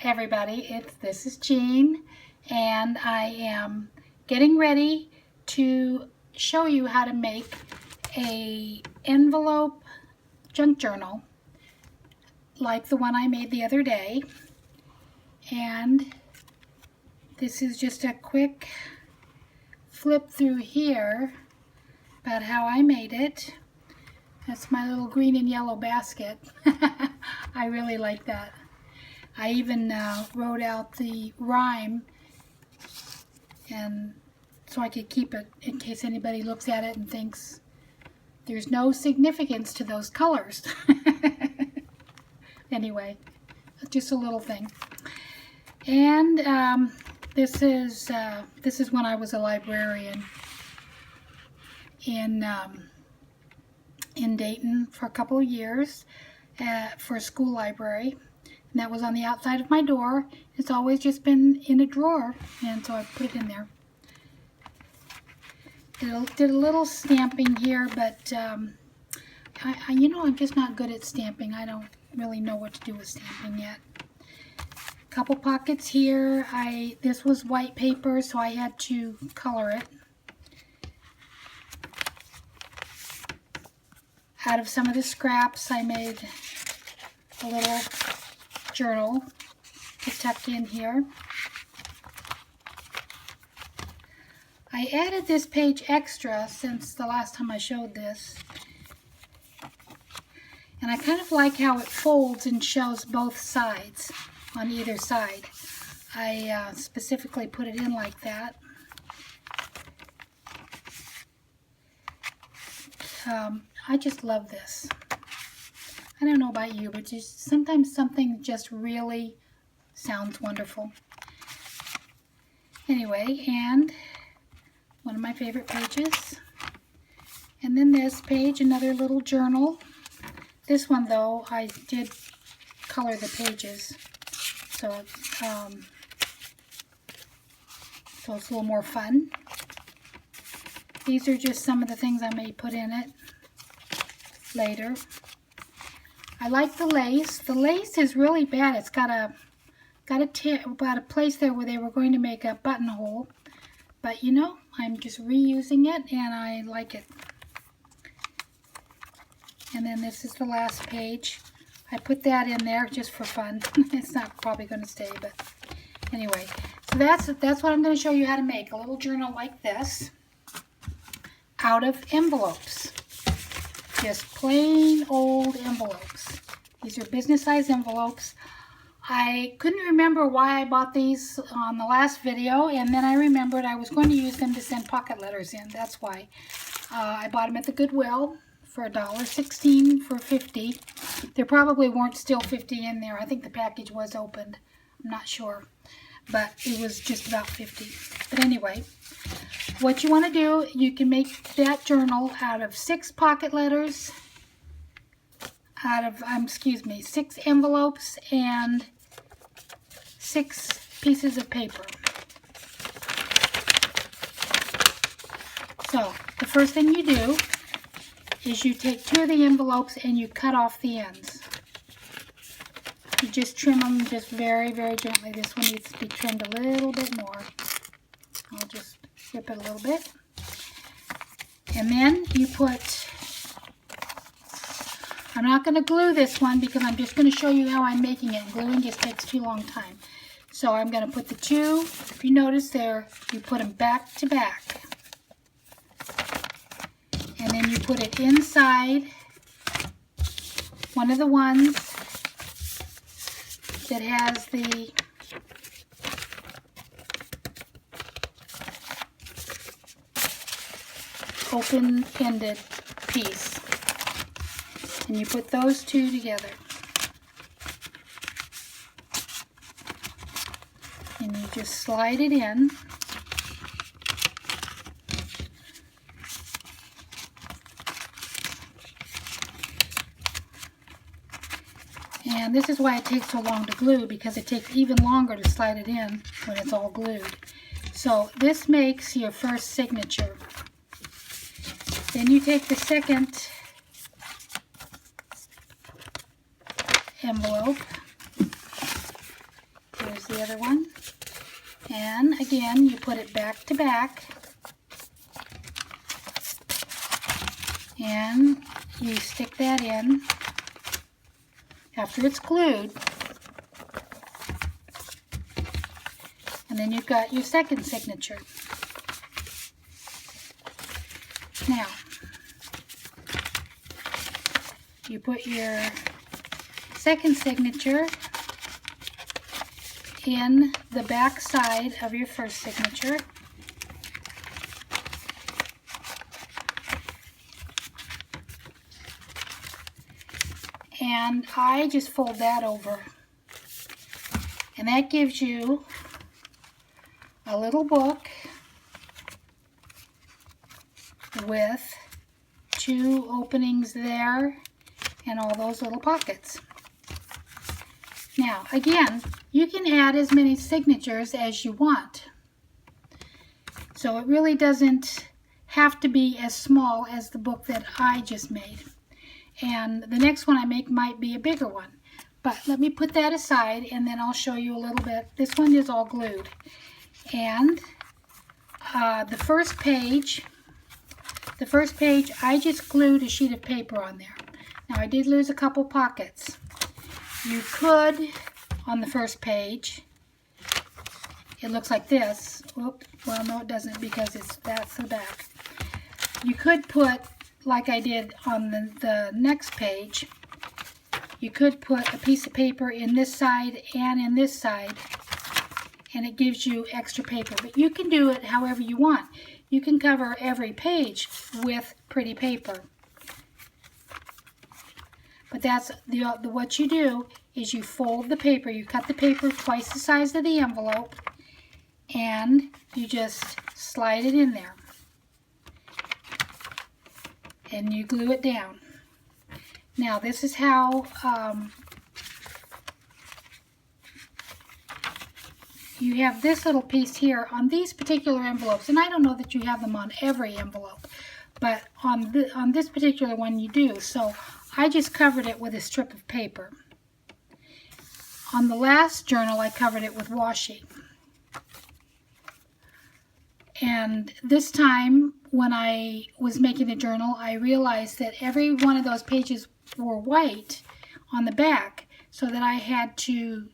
everybody, this is Jean, and I am getting ready to show you how to make a envelope junk journal like the one I made the other day. And this is just a quick flip through here about how I made it. That's my little green and yellow basket. I really like that. I even wrote out the rhyme, and so I could keep it in case anybody looks at it and thinks there's no significance to those colors. Anyway, just a little thing. And this is when I was a librarian in Dayton for a couple of years for a school library. And that was on the outside of my door. It's always just been in a drawer, and so I put it in there. Did a little stamping here, but you know, I'm just not good at stamping. I don't really know what to do with stamping yet. Couple pockets here. This was white paper, so I had to color it. Out of some of the scraps, I made a little journal to tuck in here. I added this page extra since the last time I showed this. And I kind of like how it folds and shows both sides on either side. I specifically put it in like that. I just love this. I don't know about you, but just sometimes something just really sounds wonderful. Anyway, and one of my favorite pages. And then this page, another little journal. This one, though, I did color the pages, so it's a little more fun. These are just some of the things I may put in it later. I like the lace. The lace is really bad. It's got a place there where they were going to make a buttonhole, but you know, I'm just reusing it and I like it. And then this is the last page. I put that in there just for fun. It's not probably going to stay, but anyway. So that's what I'm going to show you how to make. A little journal like this out of envelopes. Just plain old envelopes. These are business size envelopes. I couldn't remember why I bought these on the last video, and then I remembered I was going to use them to send pocket letters in. That's why. I bought them at the Goodwill for $1.16 for 50. There probably weren't still 50 in there. I think the package was opened. I'm not sure. But it was just about 50. But anyway, what you want to do, you can make that journal out of 6 pocket letters, out of, 6 envelopes and 6 pieces of paper. So, the first thing you do is you take 2 of the envelopes and you cut off the ends. You just trim them just very, very gently. This one needs to be trimmed a little bit more. I'll just rip it a little bit. And then you put, I'm not going to glue this one because I'm just going to show you how I'm making it. Gluing just takes too long time. So I'm going to put the 2, if you notice there, you put them back to back. And then you put it inside one of the ones that has the open-ended piece. And you put those 2 together. And you just slide it in. And this is why it takes so long to glue, because it takes even longer to slide it in when it's all glued. So this makes your first signature. Then you take the second envelope the other one. And again, you put it back to back. And you stick that in after it's glued. And then you've got your second signature. Now, you put your second signature in the back side of your first signature. And I just fold that over. And that gives you a little book with 2 openings there and all those little pockets. Now, again, you can add as many signatures as you want. So it really doesn't have to be as small as the book that I just made. And the next one I make might be a bigger one. But let me put that aside and then I'll show you a little bit. This one is all glued. And the first page, I just glued a sheet of paper on there. Now I did lose a couple pockets. You could, on the first page, it looks like this. Whoop, well, no, it doesn't because that's the back. You could put, like I did on the next page, you could put a piece of paper in this side and in this side, and it gives you extra paper. But you can do it however you want. You can cover every page with pretty paper. But that's what you do is you fold the paper, you cut the paper twice the size of the envelope, and you just slide it in there. And you glue it down. Now this is how you have this little piece here on these particular envelopes, and I don't know that you have them on every envelope, but on this particular one you do. So I just covered it with a strip of paper. On the last journal I covered it with washi. And this time when I was making the journal, I realized that every one of those pages were white on the back, so that I had to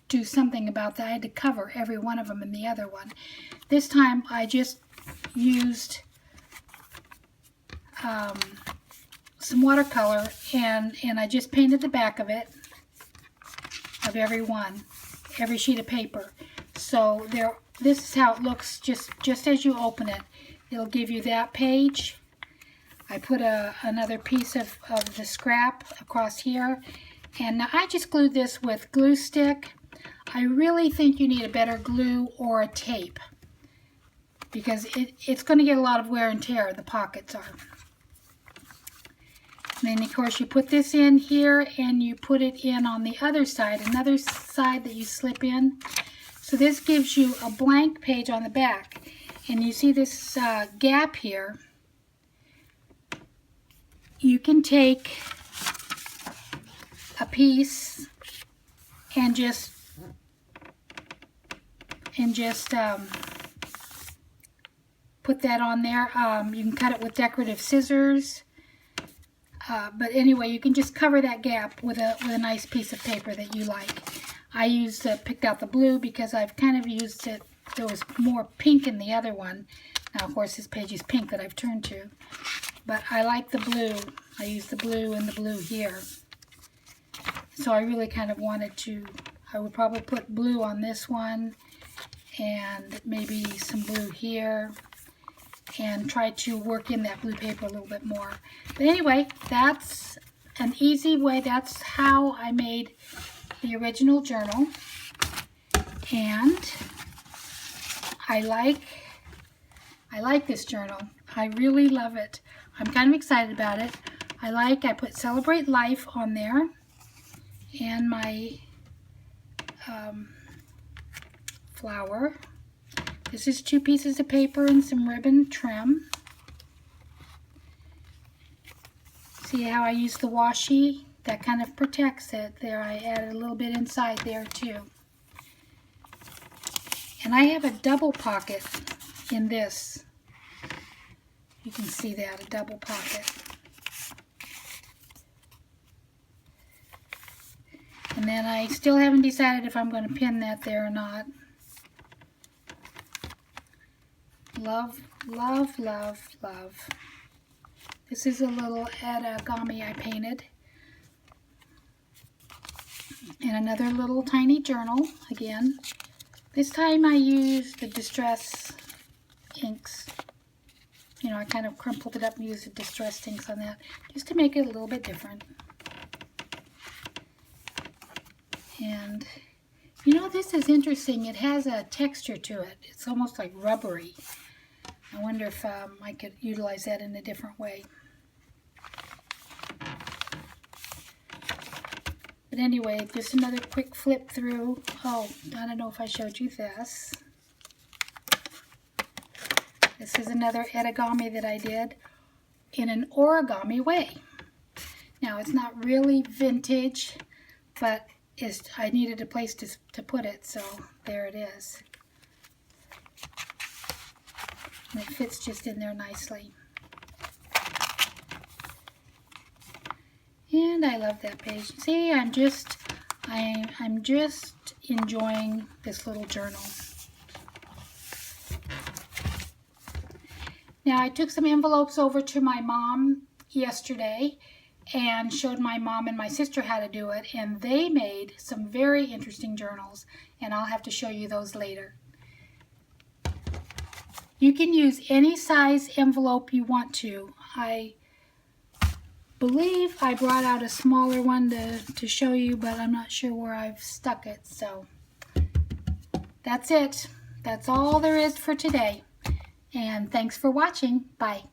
do something about that. I had to cover every one of them in the other one. This time I just used some watercolor and I just painted the back of it, of every sheet of paper. So this is how it looks just as you open it. It'll give you that page. I put another piece of the scrap across here, and now I just glued this with glue stick. I really think you need a better glue or a tape because it's going to get a lot of wear and tear, the pockets are. And then of course you put this in here and you put it in on the other side, another side that you slip in. So this gives you a blank page on the back. And you see this gap here. You can take a piece and just put that on there. You can cut it with decorative scissors. But anyway, you can just cover that gap with a nice piece of paper that you like. I picked out the blue because I've kind of used it. There was more pink in the other one. Now, of course, this page is pink that I've turned to. But I like the blue. I used the blue and the blue here. So I really kind of wanted to, I would probably put blue on this one and maybe some blue here and try to work in that blue paper a little bit more. But anyway, that's an easy way. That's how I made the original journal. And I like this journal. I really love it. I'm kind of excited about it. I put Celebrate Life on there and my flower. This is 2 pieces of paper and some ribbon trim. See how I use the washi? That kind of protects it. There, I added a little bit inside there too. And I have a double pocket in this. You can see that, a double pocket. And then I still haven't decided if I'm going to pin that there or not. Love, love, love, love. This is a little origami I painted. And another little tiny journal again. This time I used the Distress inks. You know, I kind of crumpled it up and used the Distress inks on that just to make it a little bit different. And you know, this is interesting. It has a texture to it. It's almost like rubbery. I wonder if I could utilize that in a different way. But anyway, just another quick flip through. Oh, I don't know if I showed you this. This is another origami that I did in an origami way. Now, it's not really vintage, but I needed a place to put it, so there it is. And it fits just in there nicely. And I love that page. See, I'm just enjoying this little journal. Now, I took some envelopes over to my mom yesterday and showed my mom and my sister how to do it, and they made some very interesting journals, and I'll have to show you those later. You can use any size envelope you want to. I believe I brought out a smaller one to show you, but I'm not sure where I've stuck it. So that's it. That's all there is for today. And thanks for watching. Bye.